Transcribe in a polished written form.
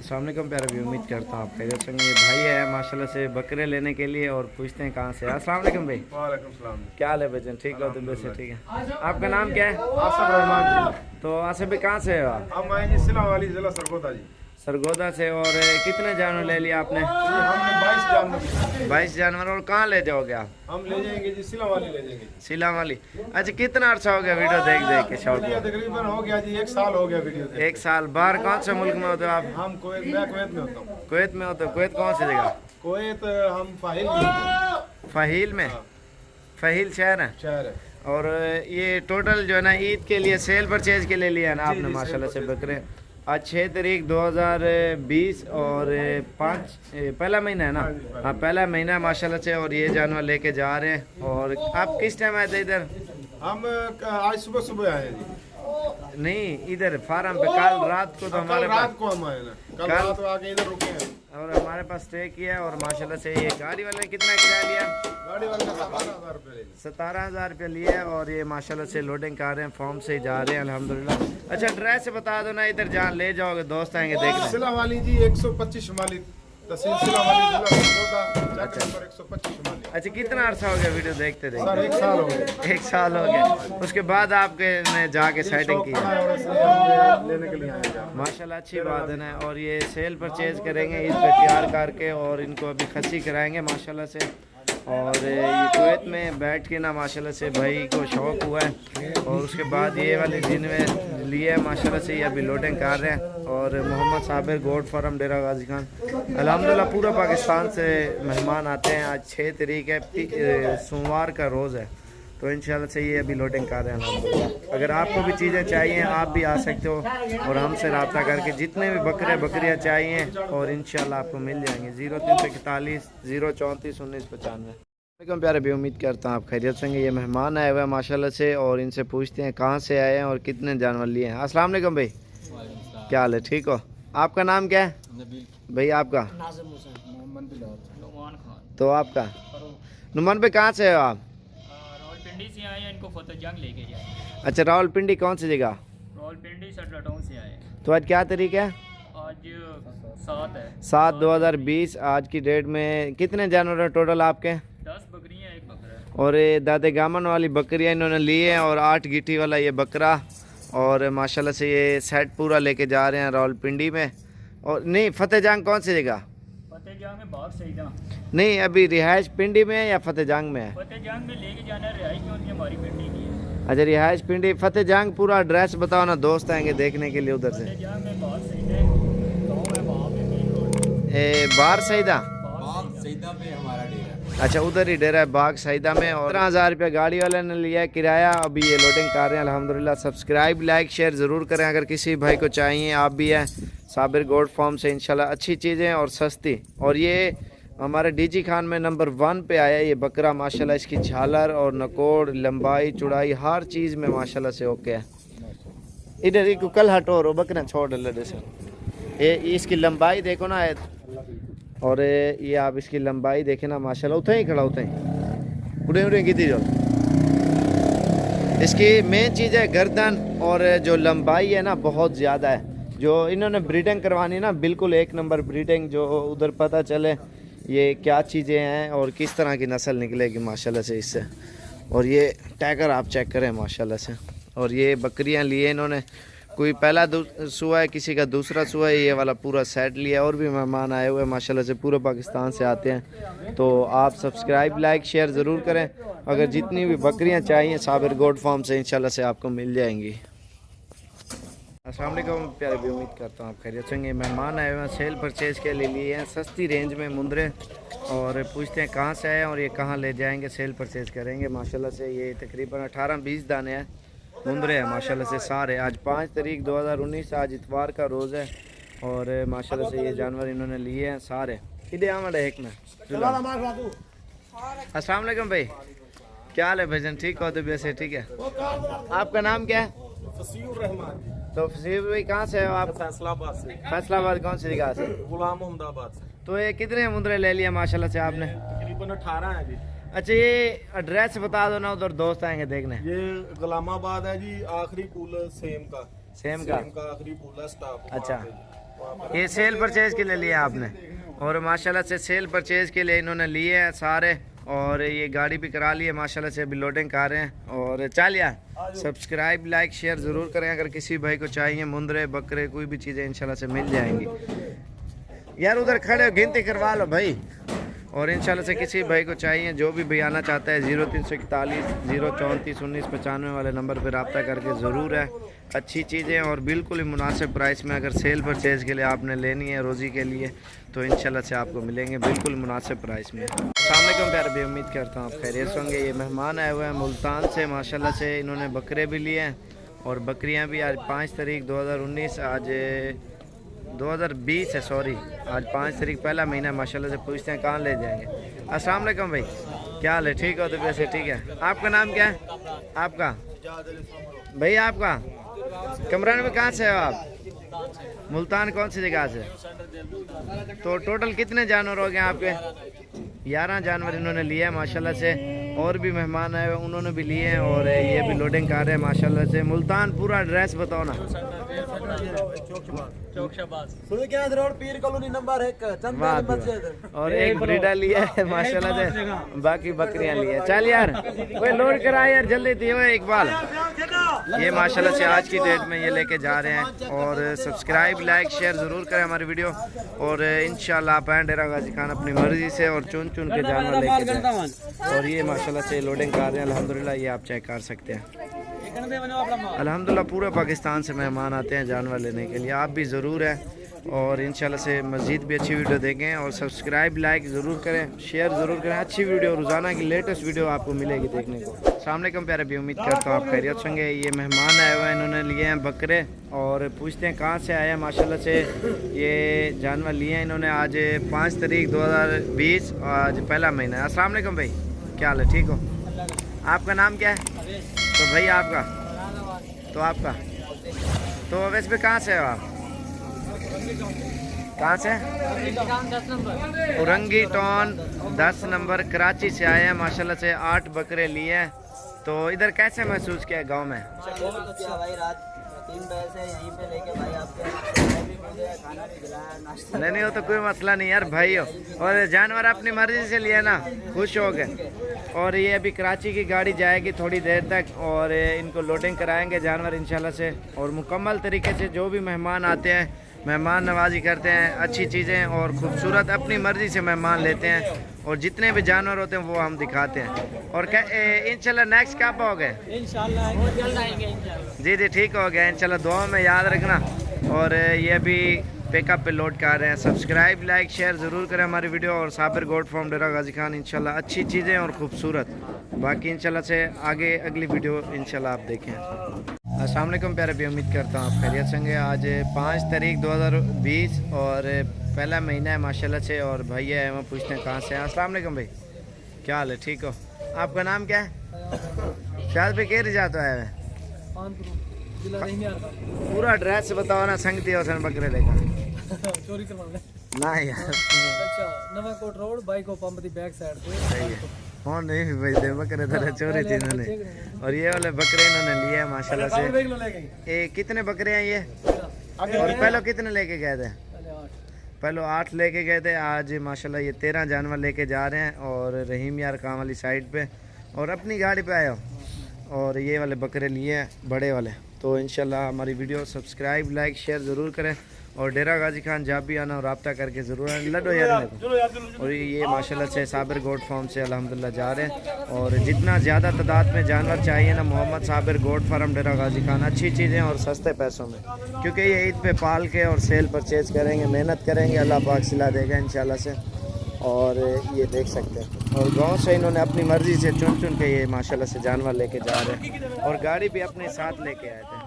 अस्सलाम वालेकुम प्यारे भी, उम्मीद करता हूँ आप खैरियत से होंगे। ये भाई है माशाल्लाह से बकरे लेने के लिए और पूछते हैं कहाँ से। अस्सलाम वालेकुम भाई। वालेकुम सलाम। क्या हाल है भाईजान? ठीक हो? तबीयत से ठीक है? आपका नाम क्या है? आसिफ रहमान तो आसिफ भाई कहाँ से हो आप? हम आए जी सिला वाली जिला सरगोदा जी। सरगोदा से। और कितने जानवर ले लिया आपने? हमने 22 जानवर 22 जानवर। और कहाँ ले जाओगे आप? हम ले जाएंगे जी, सिला वाली ले जाएंगे। सिला वाली। अच्छा, कितना अर्सा हो गया वीडियो देख देख के शौक? ये तकरीबन हो गया जी 1 साल हो गया वीडियो देख। 1 साल। बाहर कौन से मुल्क में होते हो आप? हम मैं कुवैत में होता हूँ। कुवैत में होते हो? कुवैत कौन सी जगह? कुवैत हम फाहिल में होते हैं। फहील में? हाँ। फहील शहर है। शहर है। और ये टोटल जो है ना ईद के लिए सेल परचेज के लिए लिया है ना जी, आपने? जी, माशाल्लाह से सेल बकरे। आज 6 तारीख 2020 और 5 पहला महीना है ना? हाँ जी, हाँ, पहला महीना है माशाल्लाह से। और ये जानवर लेके जा रहे हैं। और आप किस टाइम आए थे इधर? हम आज सुबह सुबह आए हैं जी। नहीं, इधर फार्म पे कल रात को तो हमारे कल रात को हम आए ना, कल रात आके इधर रुके हैं और हमारे पास स्टे किया है। और माशाल्लाह से ये गाड़ी वाले ने कितना किराया लिया? गाड़ी वाले ने 17,000 रुपये ले लिए। 17,000 रुपये लिए है। और ये माशाल्लाह से लोडिंग कर रहे हैं, फॉर्म से ही जा रहे हैं अल्हम्दुलिल्लाह। अच्छा, एड्रेस से बता दो ना, इधर जहाँ ले जाओगे दोस्त आएंगे देखने। सिला वाली जी 125 शुमाली तहसील सिला वाली जिला सरगोदा, चक नंबर 125 शुमाली। अच्छा, कितना अर्सा हो गया वीडियो देखते देखते? सर 1 साल हो गया। 1 साल हो गया। उसके बाद आपके ने जाके सेटिंग की है। और इसलिए हम लेने के लिए आए हैं। माशाल्लाह अच्छी बात है ना। और ये सेल परचेज करेंगे ईद पे तैयार करके, और इनको अभी खस्सी कराएंगे माशाल्लाह से। और ये कुवैत में बैठ के ना माशाल्लाह से भाई को शौक़ हुआ है। और उसके बाद ये वाले दिन में लिए है माशाल्लाह से, ये अभी लोडिंग कर रहे हैं। और मोहम्मद साबिर गोड फार्म डेरा गाजी खान अल्हम्दुलिल्लाह पूरा पाकिस्तान से मेहमान आते हैं। आज 6 तारीख है, सोमवार का रोज़ है। तो इंशाल्लाह से ये अभी लोडिंग कर रहे हैं अल्हम्दुलिल्लाह। अगर आपको भी चीज़ें चाहिए आप भी आ सकते हो और हमसे रब्ता करके जितने भी बकरियाँ चाहिए और इंशाल्लाह आपको मिल जाएंगे। 0341 034 1995। वालेकुम प्यारे भी, उम्मीद करता हूँ आप खैरियत से होंगे। ये मेहमान आए हुए हैं माशाल्लाह से, और इनसे पूछते हैं कहाँ से आए हैं और कितने जानवर लिए हैं। अस्सलाम वालेकुम भाई, क्या हाल है? ठीक हो? आपका नाम क्या है भाई? आपका? तो आपका? नुमान भाई कहाँ से हो आप? रावलपिंडी से आए हैं, इनको फतेहजंग लेके जाए। अच्छा, रावलपिंडी कौन सी जगह? रावलपिंडी सटला टाउन से आए हैं। तो आज क्या तारीख है? आज 7 है। 7/2020 आज की डेट में कितने जानवर हैं टोटल आपके? 10 बकरियां, 1 बकरा है। और ये दादे गामन वाली बकरियाँ इन्होंने ली हैं, और 8 गिट्टी वाला ये बकरा। और माशाल्लाह से ये सेट पूरा लेके जा रहे हैं रावलपिंडी में। और नहीं, फतेहजंग कौन सी जगह? फतेहजंग में बाग सईदा। नहीं, अभी रिहाइश पिंडी में है या फतेहजंग में है? फतेहजंग में लेके जाना है, रिहाइश में उनकी हमारी पिंडी की है। अच्छा, रिहाइश पिंडी फतेहजंग। पूरा एड्रेस बताओ ना, दोस्त आएंगे देखने के लिए उधर से। फतेहजंग में बाग सईदा गाँव है, वहाँ पे मेन रोड बार सईदा? बाग सईदा पे हमारा डेरा। अच्छा, उधर ही डेरा है बाग सईदा में। और 15,000 रुपये गाड़ी वाले ने लिया है किराया। अभी ये लोडिंग कर रहे हैं अल्हम्दुलिल्लाह। सब्सक्राइब लाइक शेयर ज़रूर करें अगर किसी भाई को चाहिए। आप भी हैं साबिर गोड फार्म से, इंशाल्लाह अच्छी चीज़ें और सस्ती। और ये हमारे डीजी खान में नंबर 1 पे आया ये बकरा माशाल्लाह। इसकी झालर और नकोड़, लंबाई चौड़ाई हर चीज़ में माशाल्लाह से ओके है। इधर एक कल हटो रो बकरा छोड़ ले से। ये इसकी लंबाई देखो ना। और ये आप इसकी लंबाई देखें ना माशाल्लाह। उठे ही खड़ा, उठे ही उड़े उड़े की जो इसकी मेन चीज़ है गर्दन। और जो लंबाई है ना बहुत ज़्यादा है। जो इन्होंने ब्रीडिंग करवानी ना, बिल्कुल 1 नंबर ब्रीडिंग, जो उधर पता चले ये क्या चीज़ें हैं और किस तरह की नस्ल निकलेगी माशाल्लाह से इससे। और ये टैगर आप चेक करें माशाल्लाह से। और ये बकरियां लिए इन्होंने, कोई पहला सुआ है, किसी का दूसरा सुआ है, ये वाला पूरा सेट लिया। और भी मेहमान आए हुए हैं माशाल्लाह से, पूरे पाकिस्तान से आते हैं। तो आप सब्सक्राइब लाइक शेयर ज़रूर करें। अगर जितनी भी बकरियां चाहिए साबिर गोड फार्म से इंशाल्लाह से आपको मिल जाएंगी। अस्सलाम वालेकुम प्यारे भी, उम्मीद करता हूँ आप खैरियत से होंगे। मेहमान आए हुए हैं सेल परचेज़ के लिए हैं सस्ती रेंज में मुंदरे। और पूछते हैं कहाँ से आए हैं और ये कहाँ ले जाएंगे, सेल परचेज़ करेंगे माशाल्लाह से। ये तकरीबन 18-20 दाने हैं मुंदरे हैं माशाल्लाह से सारे। आज 5 तारीख 2019, आज इतवार का रोज़ है। और माशाल्लाह से ये जानवर इन्होंने लिए हैं सारे। इधे हमारे एक में। अस्सलाम वालेकुम भाई, क्या हाल है भाईजान? ठीक हो? तबीयत से ठीक है? आपका नाम क्या है? तो फसीर भाई कहाँ से हो आप? फैसलाबाद से। फैसलाबाद कौन सी जगह से? गुलाम अहमदाबाद से। तो ये कितने मुंदरे ले लिया माशाल्लाह से आपने? तकरीबन 18 है जी। अच्छा, ये एड्रेस बता दो ना, उधर दोस्त आएंगे देखने। ये गुलामाबाद है जी, आखिरी पुल सेम का सेम का आखिरी पुल है स्टॉप। अच्छा, वहाँ ये सेल परचेज के लिए लिया आपने, और माशाल्लाह से सेल परचेज के लिए इन्होंने लिए हैं सारे, और ये गाड़ी भी करा ली है माशाल्लाह से, अभी लोडिंग कर रहे हैं। और चल यार सब्सक्राइब लाइक शेयर ज़रूर करें, अगर किसी भाई को चाहिए मुंदरे बकरे कोई भी चीज़ें इंशाल्लाह से मिल जाएंगी। यार उधर खड़े हो गिनती करवा लो भाई। और इंशाल्लाह से किसी भाई को चाहिए जो भी भाई आना चाहता है 0341 034 1995 वाले नंबर पर रब्ता करके ज़रूर है। अच्छी चीज़ें और बिल्कुल ही मुनासिब प्राइस में, अगर सेल परचेज के लिए आपने लेनी है रोज़ी के लिए तो इंशाल्लाह से आपको मिलेंगे बिल्कुल मुनासिब प्राइस में। अस्सलाम वालेकुम प्यारे भाई, उम्मीद करता हूँ आप खैरियत से होंगे। ये मेहमान आए हुए हैं मुल्तान से माशाल्लाह से, इन्होंने बकरे भी लिए हैं और बकरियाँ भी। आज 5 तारीख 2019, आज 2020 है, सॉरी आज 5 तारीख पहला महीना माशाल्लाह से। पूछते हैं कहाँ ले जाएंगे। अस्सलाम वालेकुम भाई, क्या हाल है? ठीक हो? तो वैसे ठीक है। आपका नाम क्या है? आपका भाई, आपका कमरान में कहाँ से हो आप? मुल्तान कौन सी जगह से? तो टोटल कितने जानवर हो गए आपके? 11 जानवर इन्होंने लिए हैं माशाल्लाह से। और भी मेहमान आए हुए उन्होंने भी लिए हैं और ये भी लोडिंग कर रहे हैं माशाल्लाह से। मुल्तान पूरा एड्रेस बताओ ना। और एक ब्रीडर लिया है माशाल्लाह से, बाकी बकरियां ली है। चल यार कोई लोड करा यार जल्दी दियो इकबाल। ये माशाल्लाह से आज की डेट में ये लेके जा रहे हैं। और सब्सक्राइब लाइक शेयर ज़रूर करें हमारी वीडियो। और इंशाल्लाह आप आएँ डेरा गाजी खान अपनी मर्जी से और चुन चुन के जानवर लेके जाएं। और ये माशाल्लाह से लोडिंग कर रहे हैं अल्हम्दुलिल्लाह, ये आप चेक कर सकते हैं। अल्हम्दुलिल्लाह पूरे पाकिस्तान से मेहमान आते हैं जानवर लेने के लिए, आप भी ज़रूर हैं। और इंशाल्लाह से मज़ीद भी अच्छी वीडियो देखें और सब्सक्राइब लाइक ज़रूर करें, शेयर ज़रूर करें। अच्छी वीडियो रोज़ाना की लेटेस्ट वीडियो आपको मिलेगी देखने को। अस्सलाम वालेकुम प्यारे भी, उम्मीद करता हूँ आप खैरियत से होंगे। ये मेहमान आए हुए हैं, इन्होंने लिए हैं बकरे और पूछते हैं कहाँ से आए हैं। माशाल्लाह से ये जानवर लिए हैं इन्होंने आज 5 तारीख 2020, आज पहला महीना है। अस्सलाम वालेकुम भाई, क्या हाल है? ठीक हो? आपका नाम क्या है? तो भाई आपका, तो आपका, तो वैसे पे कहाँ से हो आप? कहाँ से? उरंगी टाउन 10 नंबर कराची से आए हैं माशाल्लाह से। 8 बकरे लिए हैं। तो इधर कैसे महसूस किया गांव में? बहुत अच्छा भाई, रात 3 बजे से यहीं पे लेके भाई आपके खाना भी खिलाया, नाश्ता। नहीं हो तो कोई मसला नहीं यार भाई हो। और जानवर अपनी मर्जी से लिया ना, खुश हो गए। और ये अभी कराची की गाड़ी जाएगी थोड़ी देर तक और इनको लोडिंग कराएंगे जानवर इंशाल्लाह से। और मुकम्मल तरीके से जो भी मेहमान आते हैं मेहमान नवाजी करते हैं, अच्छी चीज़ें और ख़ूबसूरत अपनी मर्ज़ी से मेहमान लेते हैं। और जितने भी जानवर होते हैं वो हम दिखाते हैं। और इंशाल्लाह नेक्स्ट कब हो गए? इंशाल्लाह बहुत जल्द आएंगे इंशाल्लाह। जी जी ठीक हो गया इंशाल्लाह, दुआ में याद रखना। और ये अभी पिकअप पे लोड कर रहे हैं। सब्सक्राइब लाइक शेयर ज़रूर करें हमारी वीडियो। और साबिर गोट फार्म डेरा गाजी खान इंशाल्लाह अच्छी चीज़ें और ख़ूबसूरत। बाकी इंशाल्लाह से आगे अगली वीडियो इंशाल्लाह आप देखें। अस्सलाम वालेकुम प्यारे भी, उम्मीद करता हूँ आप खैरियत से होंगे। आज 5 तारीख 2020 और पहला महीना है माशाल्लाह से। और भैया है वो पूछते हैं कहाँ से हैं। अस्सलाम वालेकुम भाई, क्या हाल है? ठीक हो? आपका नाम क्या है? शायद भाई कह जाता है पूरा एड्रेस बताओ ना। संगती हो सन बकरे लेकर चोरी करवाने ना यार। अच्छा, नवाकोट रोड बाइक पंप दी बैक साइड पे। सही है, फोन नहीं भी भेजते बकरे तरह चोरी थी इन्होंने। और ये वाले बकरे इन्होंने लिए हैं माशाल्लाह से। ये कितने बकरे हैं ये? और पहले कितने लेके गए थे? पहले 8 लेके गए थे। आज माशाल्लाह ये 13 जानवर लेके जा रहे हैं। और रहीम यार काम वाली साइड पे और अपनी गाड़ी पे आए हो। और ये वाले बकरे लिए हैं बड़े वाले। तो इंशाल्लाह हमारी वीडियो सब्सक्राइब लाइक शेयर ज़रूर करें। और डेरा गाजी खान जब भी आना रब्ता करके ज़रूर लडो यार मेरे को। और ये माशाल्लाह से साबिर गोट फार्म से अल्हम्दुलिल्लाह जा रहे हैं। और जितना ज़्यादा तादाद में जानवर चाहिए ना, मोहम्मद साबिर गोट फार्म डेरा गाजी खान, अच्छी चीज़ें और सस्ते पैसों में। क्योंकि ये ईद पे पाल के और सेल परचेज़ करेंगे, मेहनत करेंगे, अल्लाह पाक सिला देगा इंशाल्लाह से। और ये देख सकते हैं। और गांव से इन्होंने अपनी मर्ज़ी से चुन चुन के ये माशाल्लाह से जानवर लेके जा रहे हैं। और गाड़ी भी अपने साथ लेके आए थे।